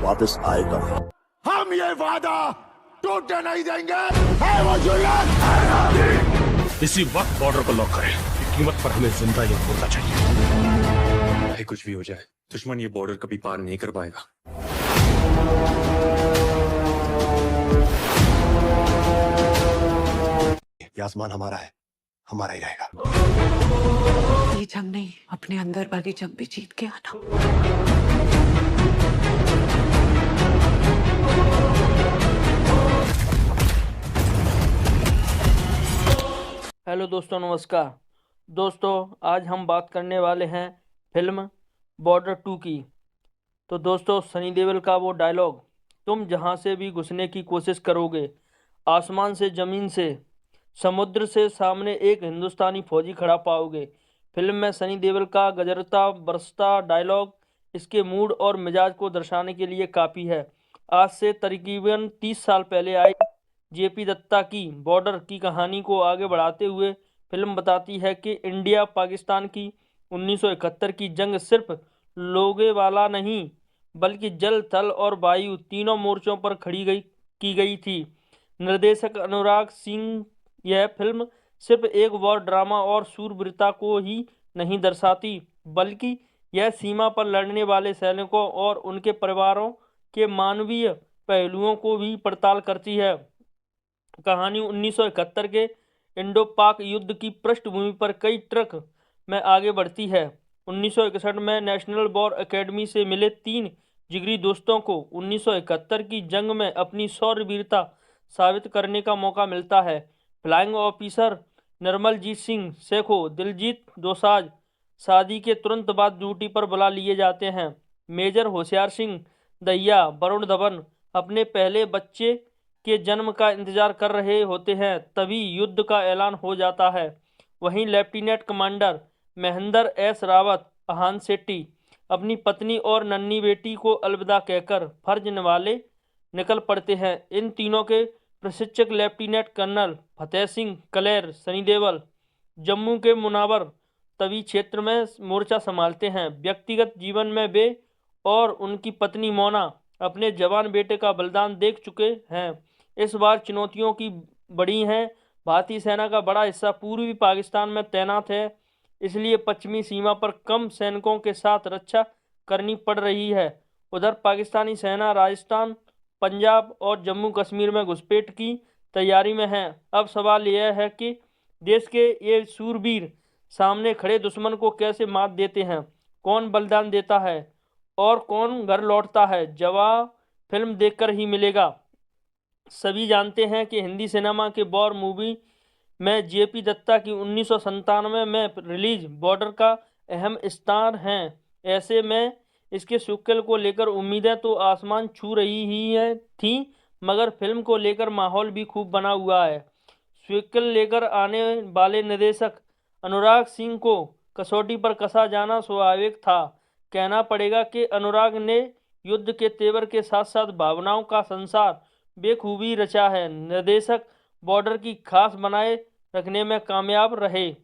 वापस आएगा। हम ये वादा टूटने नहीं देंगे। है वो जुल्लत। इसी वक्त बॉर्डर को लॉक करें। कीमत पर हमें जिंदा या मुर्दा चाहिए। चाहे कुछ भी हो जाए, दुश्मन ये बॉर्डर कभी पार नहीं कर पाएगा। ये आसमान हमारा है, हमारा ही रहेगा। ये जंग नहीं, अपने अंदर वाली जंग भी जीत के आना। हेलो दोस्तों, नमस्कार। दोस्तों, आज हम बात करने वाले हैं फिल्म बॉर्डर 2 की। तो दोस्तों, सनी देओल का वो डायलॉग, तुम जहां से भी घुसने की कोशिश करोगे, आसमान से, ज़मीन से, समुद्र से, सामने एक हिंदुस्तानी फौजी खड़ा पाओगे। फिल्म में सनी देओल का गजरता बरसता डायलॉग इसके मूड और मिजाज को दर्शाने के लिए काफ़ी है। आज से तकरीबन 30 साल पहले आई जेपी दत्ता की बॉर्डर की कहानी को आगे बढ़ाते हुए फिल्म बताती है कि इंडिया पाकिस्तान की 1971 की जंग सिर्फ लोगेवाला नहीं बल्कि जल, थल और वायु तीनों मोर्चों पर की गई थी। निर्देशक अनुराग सिंह, यह फिल्म सिर्फ एक वॉर ड्रामा और शूरवीरता को ही नहीं दर्शाती बल्कि यह सीमा पर लड़ने वाले सैनिकों और उनके परिवारों के मानवीय पहलुओं को भी पड़ताल करती है। कहानी 1971 के इंडो पाक युद्ध की पृष्ठभूमि पर कई ट्रक में आगे बढ़ती है। 1961 में नेशनल वॉर एकेडमी से मिले 3 जिगरी दोस्तों को 1971 की जंग में अपनी शौर्यवीरता साबित करने का मौका मिलता है। फ्लाइंग ऑफिसर निर्मलजीत सिंह सेखो, दिलजीत दोसांझ शादी के तुरंत बाद ड्यूटी पर बुला लिए जाते हैं। मेजर होशियार सिंह दहिया, वरुण धवन अपने पहले बच्चे के जन्म का इंतजार कर रहे होते हैं, तभी युद्ध का ऐलान हो जाता है। वहीं lieutenant commander Mahendra S Rawat, Ahan Shetty अपनी पत्नी और नन्ही बेटी को अलविदा कहकर फर्ज निभाने निकल पड़ते हैं। इन तीनों के प्रशिक्षक लेफ्टिनेंट कर्नल फतेह सिंह कलेर, सनी देओल जम्मू के मुनावर तवी क्षेत्र में मोर्चा संभालते हैं। व्यक्तिगत जीवन में वे और उनकी पत्नी मोना अपने जवान बेटे का बलिदान देख चुके हैं। इस बार चुनौतियों की बड़ी हैं। भारतीय सेना का बड़ा हिस्सा पूर्वी पाकिस्तान में तैनात है, इसलिए पश्चिमी सीमा पर कम सैनिकों के साथ रक्षा करनी पड़ रही है। उधर पाकिस्तानी सेना राजस्थान, पंजाब और जम्मू कश्मीर में घुसपैठ की तैयारी में है। अब सवाल यह है कि देश के ये शूरवीर सामने खड़े दुश्मन को कैसे मात देते हैं, कौन बलिदान देता है और कौन घर लौटता है। जवाब फिल्म देखकर ही मिलेगा। सभी जानते हैं कि हिंदी सिनेमा के वॉर मूवी में जेपी दत्ता की 1997 में रिलीज बॉर्डर का अहम स्थान है। ऐसे में इसके सीक्वल को लेकर उम्मीदें तो आसमान छू रही ही है थी, मगर फिल्म को लेकर माहौल भी खूब बना हुआ है। सीक्वल लेकर आने वाले निर्देशक अनुराग सिंह को कसौटी पर कसा जाना स्वाभाविक था। कहना पड़ेगा कि अनुराग ने युद्ध के तेवर के साथ साथ भावनाओं का संसार बेखूबी रचा है। निर्देशक बॉर्डर की खास बनाए रखने में कामयाब रहे।